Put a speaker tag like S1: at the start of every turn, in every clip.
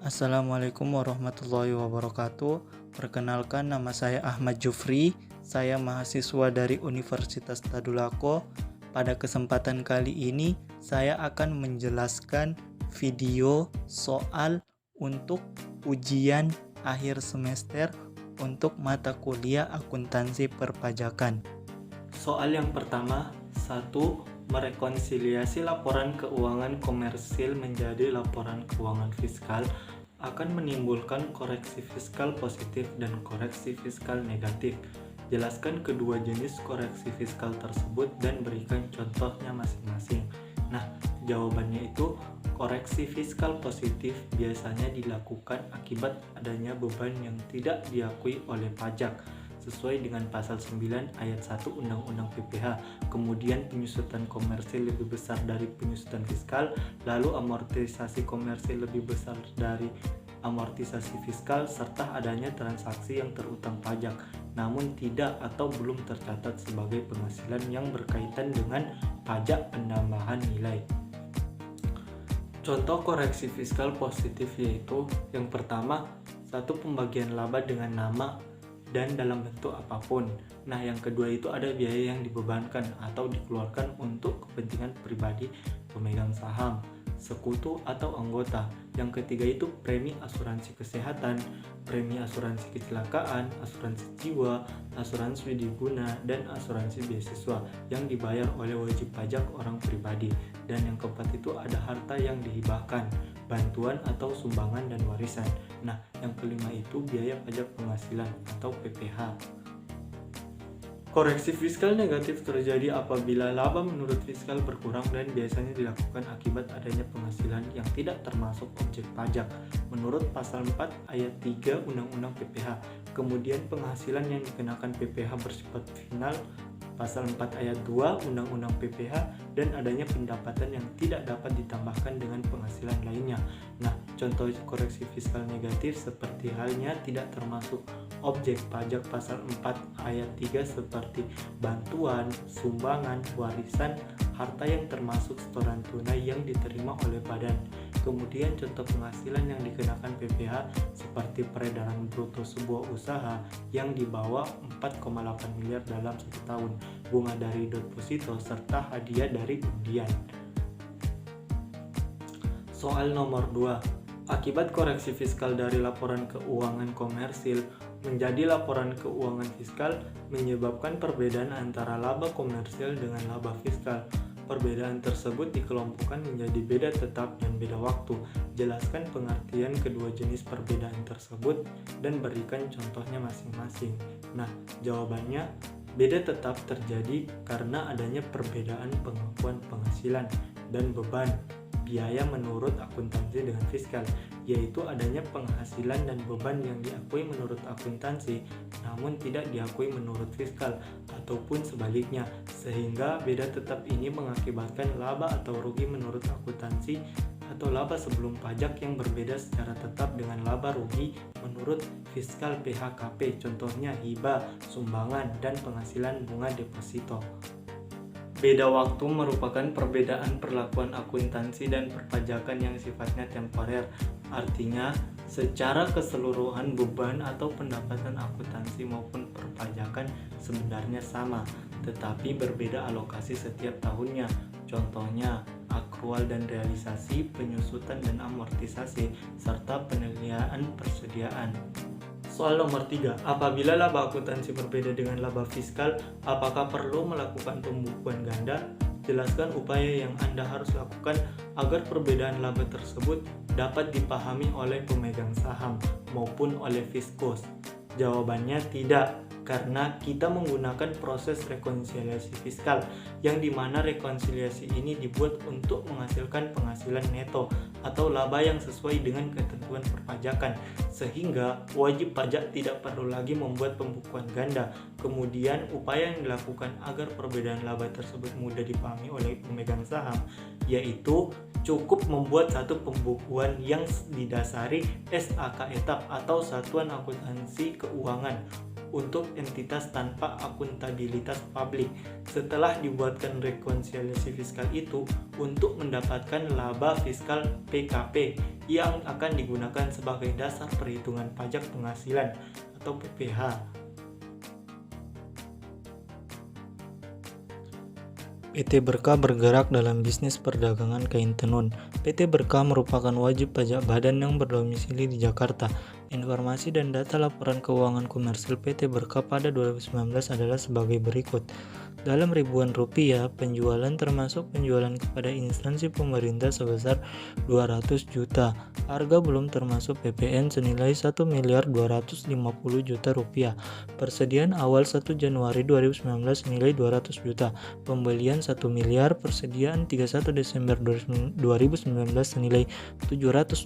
S1: Assalamualaikum warahmatullahi wabarakatuh. Perkenalkan, nama saya Ahmad Jufri. Saya mahasiswa dari Universitas Tadulako. Pada kesempatan kali ini, saya akan menjelaskan video soal untuk ujian akhir semester untuk mata kuliah akuntansi perpajakan. Soal yang pertama, 1. Merekonsiliasi laporan keuangan komersil menjadi laporan keuangan fiskal akan menimbulkan koreksi fiskal positif dan koreksi fiskal negatif. Jelaskan kedua jenis koreksi fiskal tersebut dan berikan contohnya masing-masing. Nah, jawabannya itu koreksi fiskal positif biasanya dilakukan akibat adanya beban yang tidak diakui oleh pajak sesuai dengan pasal 9 ayat 1 Undang-Undang PPH. Kemudian penyusutan komersil lebih besar dari penyusutan fiskal, lalu amortisasi komersil lebih besar dari amortisasi fiskal, serta adanya transaksi yang terutang pajak namun tidak atau belum tercatat sebagai penghasilan yang berkaitan dengan pajak penambahan nilai. Contoh koreksi fiskal positif yaitu yang pertama, 1. Pembagian laba dengan nama dan dalam bentuk apapun. Nah, yang kedua itu ada biaya yang dibebankan atau dikeluarkan untuk kepentingan pribadi pemegang saham, sekutu atau anggota. Yang ketiga itu premi asuransi kesehatan, premi asuransi kecelakaan, asuransi jiwa, asuransi widiguna, dan asuransi beasiswa yang dibayar oleh wajib pajak orang pribadi. Dan yang keempat itu ada harta yang dihibahkan, bantuan atau sumbangan dan warisan. Nah, yang kelima itu biaya pajak penghasilan atau PPH. Koreksi fiskal negatif terjadi apabila laba menurut fiskal berkurang dan biasanya dilakukan akibat adanya penghasilan yang tidak termasuk objek pajak menurut pasal 4 ayat 3 Undang-Undang PPH. Kemudian penghasilan yang dikenakan PPH bersifat final pasal 4 ayat 2 Undang-Undang PPH dan adanya pendapatan yang tidak dapat ditambahkan dengan penghasilan lainnya. Nah, contoh koreksi fiskal negatif seperti halnya tidak termasuk objek pajak pasal 4 ayat 3 seperti bantuan, sumbangan, warisan, harta yang termasuk setoran tunai yang diterima oleh badan. Kemudian contoh penghasilan yang dikenakan PPH seperti peredaran bruto sebuah usaha yang di bawah 4,8 miliar dalam 1 tahun, bunga dari deposito, serta hadiah dari undian. Soal nomor 2. Akibat koreksi fiskal dari laporan keuangan komersil menjadi laporan keuangan fiskal menyebabkan perbedaan antara laba komersil dengan laba fiskal. Perbedaan tersebut dikelompokkan menjadi beda tetap dan beda waktu. Jelaskan pengertian kedua jenis perbedaan tersebut dan berikan contohnya masing-masing. Nah, jawabannya beda tetap terjadi karena adanya perbedaan pengakuan penghasilan dan beban biaya menurut akuntansi dengan fiskal, yaitu adanya penghasilan dan beban yang diakui menurut akuntansi namun tidak diakui menurut fiskal ataupun sebaliknya, sehingga beda tetap ini mengakibatkan laba atau rugi menurut akuntansi atau laba sebelum pajak yang berbeda secara tetap dengan laba rugi menurut fiskal PHKP, contohnya hibah, sumbangan, dan penghasilan bunga deposito. Beda waktu merupakan perbedaan perlakuan akuntansi dan perpajakan yang sifatnya temporer. Artinya, secara keseluruhan beban atau pendapatan akuntansi maupun perpajakan sebenarnya sama, tetapi berbeda alokasi setiap tahunnya. Contohnya, akrual dan realisasi, penyusutan dan amortisasi, serta penilaian persediaan. Soal nomor 3, apabila laba akuntansi berbeda dengan laba fiskal, apakah perlu melakukan pembukuan ganda? Jelaskan upaya yang Anda harus lakukan agar perbedaan laba tersebut dapat dipahami oleh pemegang saham maupun oleh Fiskus. Jawabannya tidak, karena kita menggunakan proses rekonsiliasi fiskal yang dimana rekonsiliasi ini dibuat untuk menghasilkan penghasilan neto atau laba yang sesuai dengan ketentuan perpajakan, sehingga wajib pajak tidak perlu lagi membuat pembukuan ganda. Kemudian upaya yang dilakukan agar perbedaan laba tersebut mudah dipahami oleh pemegang saham yaitu cukup membuat satu pembukuan yang didasari SAK etap atau Satuan Akuntansi Keuangan untuk entitas tanpa akuntabilitas publik setelah dibuatkan rekonsiliasi fiskal itu untuk mendapatkan laba fiskal PKP yang akan digunakan sebagai dasar perhitungan pajak penghasilan atau PPh. PT Berkah bergerak dalam bisnis perdagangan kain tenun. PT Berkah merupakan wajib pajak badan yang berdomisili di Jakarta. Informasi dan data laporan keuangan komersil PT Berkah pada 2019 adalah sebagai berikut. Dalam ribuan rupiah, penjualan termasuk penjualan kepada instansi pemerintah sebesar 200 juta. Harga belum termasuk PPN senilai 1.250 juta rupiah. Persediaan awal 1 Januari 2019 senilai 200 juta. Pembelian 1 miliar, persediaan 31 Desember 2019 senilai 720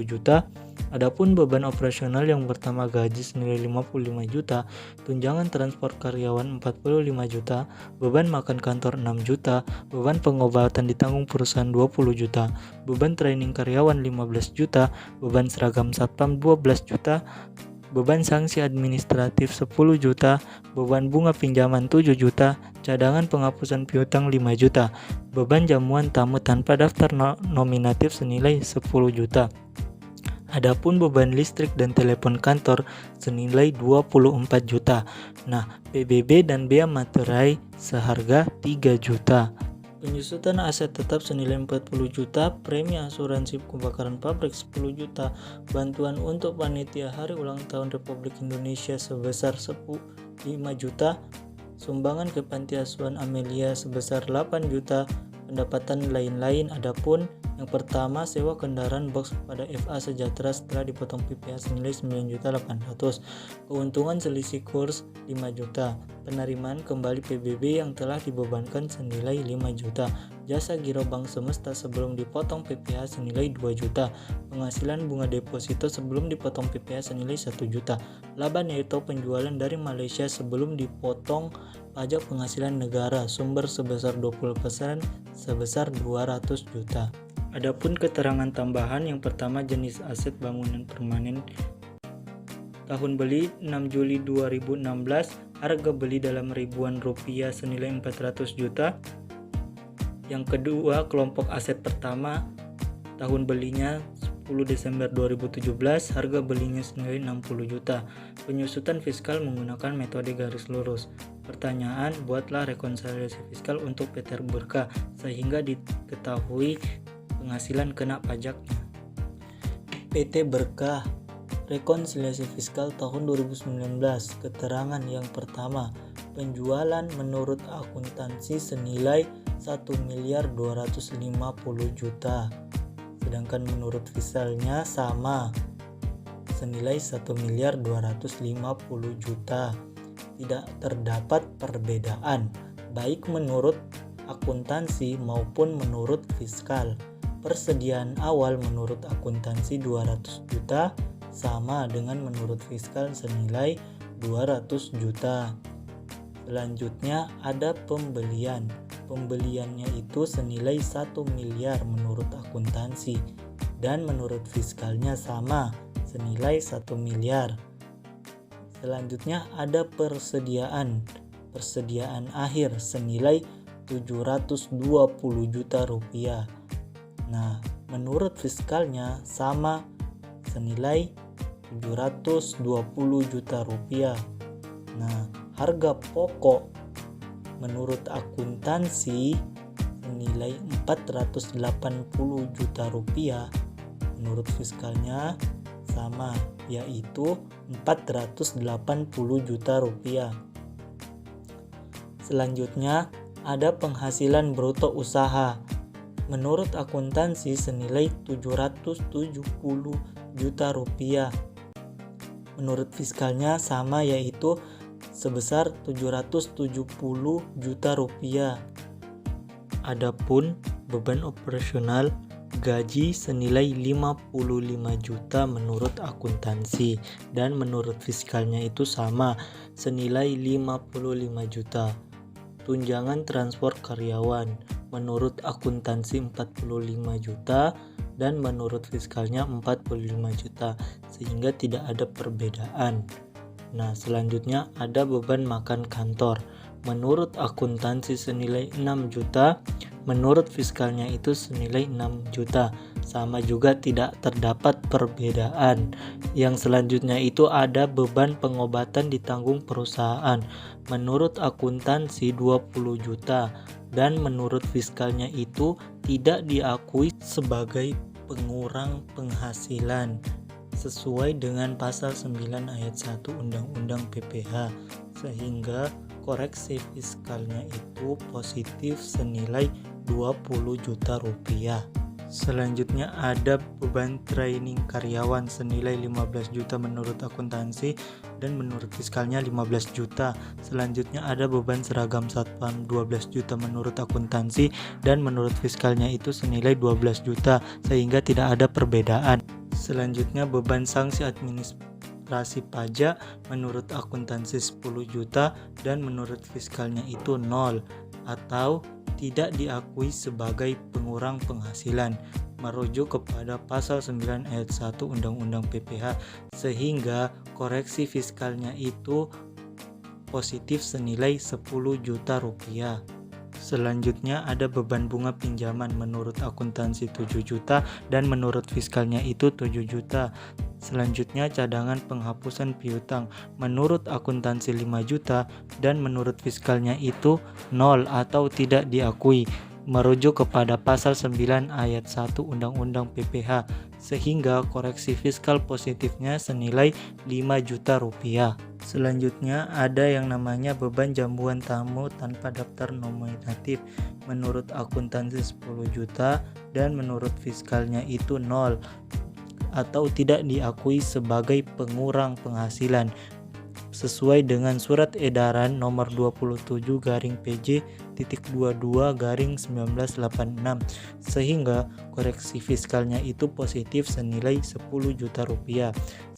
S1: juta. Adapun beban operasional yang pertama gaji senilai 55 juta, tunjangan transport karyawan 45 juta, beban makan kantor 6 juta, beban pengobatan ditanggung perusahaan 20 juta, beban training karyawan 15 juta, beban seragam satpam 12 juta, beban sanksi administratif 10 juta, beban bunga pinjaman 7 juta, cadangan penghapusan piutang 5 juta, beban jamuan tamu tanpa daftar nominatif senilai 10 juta. Adapun beban listrik dan telepon kantor senilai 24 juta. Nah, PBB dan bea materai seharga 3 juta. Penyusutan aset tetap senilai 40 juta, premi asuransi kebakaran pabrik 10 juta, bantuan untuk panitia hari ulang tahun Republik Indonesia sebesar 5 juta, sumbangan ke panti asuhan Amelia sebesar 8 juta, pendapatan lain-lain. Adapun yang pertama, sewa kendaraan box kepada FA Sejahtera setelah dipotong PPh senilai 9.800.000. Keuntungan selisih kurs 5 juta. Penerimaan kembali PBB yang telah dibebankan senilai 5 juta. Jasa giro bank semesta sebelum dipotong PPh senilai 2 juta. Penghasilan bunga deposito sebelum dipotong PPh senilai 1 juta. Laba neto penjualan dari Malaysia sebelum dipotong pajak penghasilan negara sumber sebesar 20% sebesar 200 juta. Adapun keterangan tambahan, yang pertama jenis aset bangunan permanen tahun beli 6 Juli 2016, harga beli dalam ribuan rupiah senilai 400 juta. Yang kedua, kelompok aset pertama tahun belinya 10 Desember 2017, harga belinya senilai 60 juta. Penyusutan fiskal menggunakan metode garis lurus. Pertanyaan, buatlah rekonsiliasi fiskal untuk PT Berkah sehingga diketahui penghasilan kena pajaknya. PT Berkah, rekonsiliasi fiskal tahun 2019. Keterangan yang pertama, penjualan menurut akuntansi senilai 1.250 juta. Sedangkan menurut fiskalnya sama, senilai 1.250 juta. Tidak terdapat perbedaan, baik menurut akuntansi maupun menurut fiskal. Persediaan awal menurut akuntansi 200 juta sama dengan menurut fiskal senilai 200 juta. Selanjutnya ada pembelian. Pembeliannya itu senilai 1 miliar menurut akuntansi dan menurut fiskalnya sama, senilai 1 miliar. Selanjutnya ada persediaan. Persediaan akhir senilai 720 juta rupiah. Nah, menurut fiskalnya sama, senilai 720 juta rupiah. Nah, harga pokok menurut akuntansi senilai 480 juta rupiah. Menurut fiskalnya sama, yaitu 480 juta rupiah. Selanjutnya ada penghasilan bruto usaha. Menurut akuntansi senilai 770 juta rupiah. Menurut fiskalnya sama, yaitu sebesar 770 juta rupiah. Adapun beban operasional gaji senilai 55 juta menurut akuntansi dan menurut fiskalnya itu sama, senilai 55 juta. Tunjangan transport karyawan menurut akuntansi 45 juta dan menurut fiskalnya 45 juta, sehingga tidak ada perbedaan. Nah, selanjutnya ada beban makan kantor. Menurut akuntansi senilai 6 juta, menurut fiskalnya itu senilai 6 juta. Sama juga tidak terdapat perbedaan. Yang selanjutnya itu ada beban pengobatan ditanggung perusahaan. Menurut akuntansi 20 juta dan menurut fiskalnya itu tidak diakui sebagai pengurang penghasilan sesuai dengan pasal 9 ayat 1 Undang-Undang PPH, sehingga koreksi fiskalnya itu positif senilai 20 juta rupiah. Selanjutnya ada beban training karyawan senilai 15 juta menurut akuntansi dan menurut fiskalnya 15 juta. Selanjutnya ada beban seragam satpam 12 juta menurut akuntansi dan menurut fiskalnya itu senilai 12 juta sehingga tidak ada perbedaan. Selanjutnya beban sanksi administrasi pajak menurut akuntansi 10 juta dan menurut fiskalnya itu 0 atau tidak diakui sebagai pengurang penghasilan merujuk kepada pasal 9 ayat 1 Undang-Undang PPH sehingga koreksi fiskalnya itu positif senilai 10 juta rupiah. Selanjutnya ada beban bunga pinjaman menurut akuntansi 7 juta dan menurut fiskalnya itu 7 juta. Selanjutnya cadangan penghapusan piutang menurut akuntansi 5 juta dan menurut fiskalnya itu 0 atau tidak diakui merujuk kepada pasal 9 ayat 1 Undang-Undang PPH sehingga koreksi fiskal positifnya senilai 5 juta rupiah. Selanjutnya ada yang namanya beban jamuan tamu tanpa daftar nominatif menurut akuntansi 10 juta dan menurut fiskalnya itu 0 atau tidak diakui sebagai pengurang penghasilan sesuai dengan surat edaran nomor 27-PJ.22-1986 sehingga koreksi fiskalnya itu positif senilai 10 juta rupiah.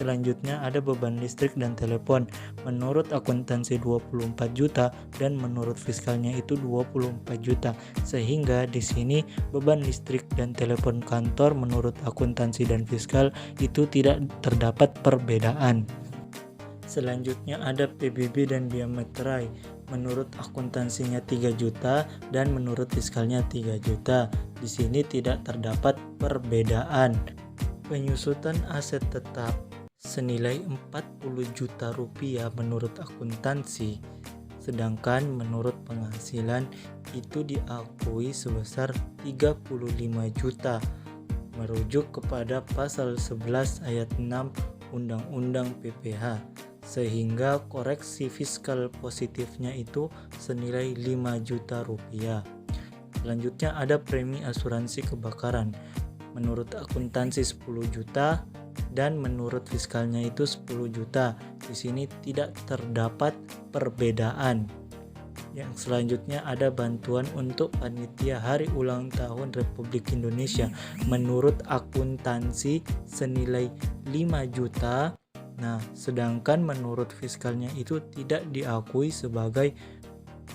S1: Selanjutnya ada beban listrik dan telepon menurut akuntansi 24 juta dan menurut fiskalnya itu 24 juta sehingga di sini beban listrik dan telepon kantor menurut akuntansi dan fiskal itu tidak terdapat perbedaan. Selanjutnya ada PBB dan biaya materai menurut akuntansinya 3 juta dan menurut fiskalnya 3 juta. Di sini tidak terdapat perbedaan. Penyusutan aset tetap senilai 40 juta rupiah menurut akuntansi, sedangkan menurut penghasilan itu diakui sebesar 35 juta merujuk kepada pasal 11 ayat 6 Undang-Undang PPH sehingga koreksi fiskal positifnya itu senilai 5 juta rupiah. Selanjutnya ada premi asuransi kebakaran menurut akuntansi 10 juta dan menurut fiskalnya itu 10 juta. Di sini tidak terdapat perbedaan. Yang selanjutnya ada bantuan untuk panitia Hari Ulang Tahun Republik Indonesia menurut akuntansi senilai 5 juta. Nah, sedangkan menurut fiskalnya itu tidak diakui sebagai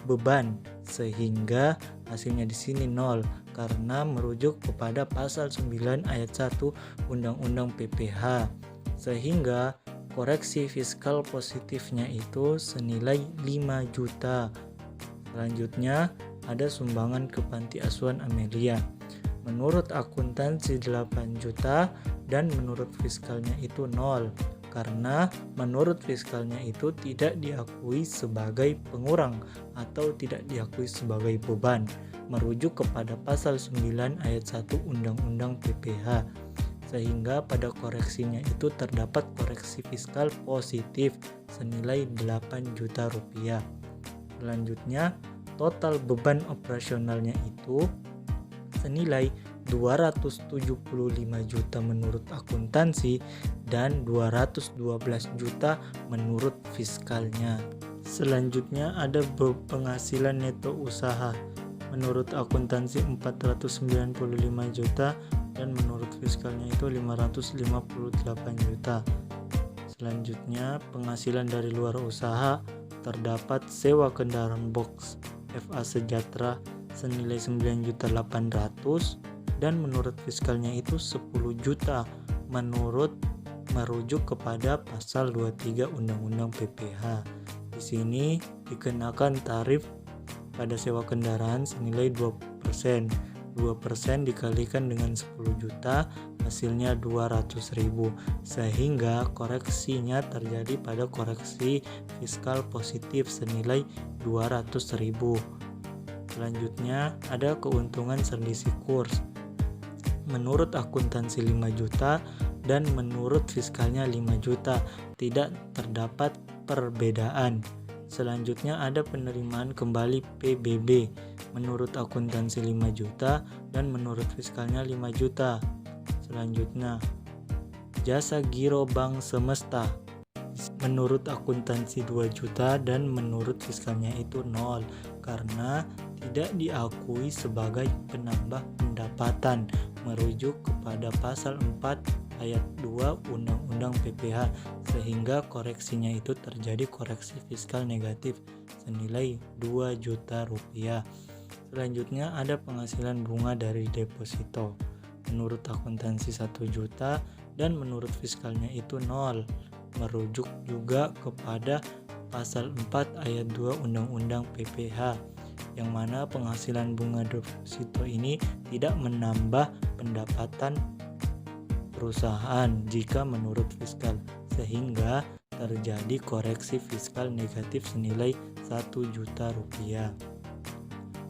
S1: beban sehingga hasilnya di sini 0 karena merujuk kepada pasal 9 ayat 1 Undang-Undang PPH sehingga koreksi fiskal positifnya itu senilai 5 juta. Selanjutnya ada sumbangan ke Panti Asuhan Amelia menurut akuntansi 8 juta dan menurut fiskalnya itu 0 karena menurut fiskalnya itu tidak diakui sebagai pengurang atau tidak diakui sebagai beban merujuk kepada pasal 9 ayat 1 Undang-Undang PPH sehingga pada koreksinya itu terdapat koreksi fiskal positif senilai 8 juta rupiah. Selanjutnya total beban operasionalnya itu senilai 275 juta menurut akuntansi dan 212 juta menurut fiskalnya. Selanjutnya ada penghasilan neto usaha menurut akuntansi 495 juta dan menurut fiskalnya itu 558 juta. Selanjutnya penghasilan dari luar usaha terdapat sewa kendaraan box FA Sejahtera senilai 9.800.000 dan menurut fiskalnya itu 10 juta menurut merujuk kepada pasal 23 Undang-Undang PPH. Di sini dikenakan tarif pada sewa kendaraan senilai 2%. 2% dikalikan dengan 10 juta, hasilnya 200.000. Sehingga koreksinya terjadi pada koreksi fiskal positif senilai 200.000. Selanjutnya ada keuntungan selisih kurs. Menurut akuntansi 5 juta dan menurut fiskalnya 5 juta. Tidak terdapat perbedaan. Selanjutnya ada penerimaan kembali PBB. Menurut akuntansi 5 juta dan menurut fiskalnya 5 juta. Selanjutnya, jasa giro bank semesta. Menurut akuntansi 2 juta dan menurut fiskalnya itu 0 karena tidak diakui sebagai penambah pendapatan merujuk kepada pasal 4 ayat 2 Undang-Undang PPH sehingga koreksinya itu terjadi koreksi fiskal negatif senilai 2 juta rupiah. Selanjutnya ada penghasilan bunga dari deposito. Menurut akuntansi 1 juta dan menurut fiskalnya itu 0. Merujuk juga kepada pasal 4 ayat 2 Undang-Undang PPH yang mana penghasilan bunga deposito ini tidak menambah pendapatan perusahaan jika menurut fiskal sehingga terjadi koreksi fiskal negatif senilai 1 juta rupiah.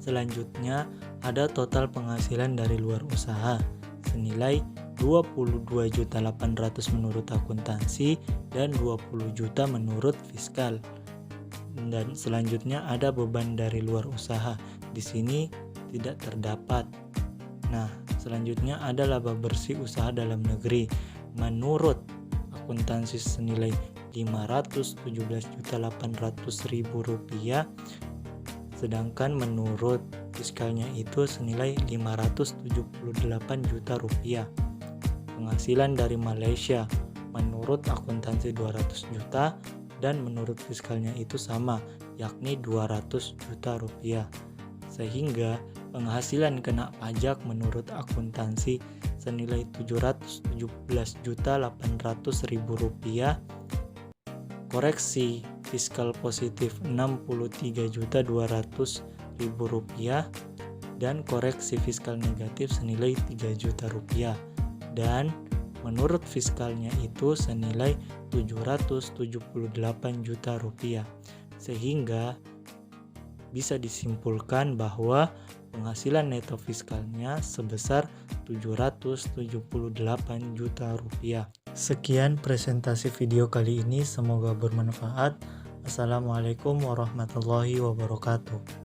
S1: Selanjutnya ada total penghasilan dari luar usaha senilai 22.800.000 menurut akuntansi dan 20 juta menurut fiskal. Dan selanjutnya ada beban dari luar usaha. Di sini tidak terdapat. Nah, selanjutnya ada laba bersih usaha dalam negeri. Menurut akuntansi senilai 517.800.000 rupiah, sedangkan menurut fiskalnya itu senilai 578 juta rupiah. Penghasilan dari Malaysia menurut akuntansi 200 juta dan menurut fiskalnya itu sama, yakni 200 juta rupiah. Sehingga penghasilan kena pajak menurut akuntansi senilai 717.800.000 rupiah. Koreksi fiskal positif 63.200.000 rupiah dan koreksi fiskal negatif senilai 3 juta rupiah. Dan menurut fiskalnya itu senilai 778 juta rupiah. Sehingga bisa disimpulkan bahwa penghasilan neto fiskalnya sebesar 778 juta rupiah. Sekian presentasi video kali ini, semoga bermanfaat. Assalamualaikum warahmatullahi wabarakatuh.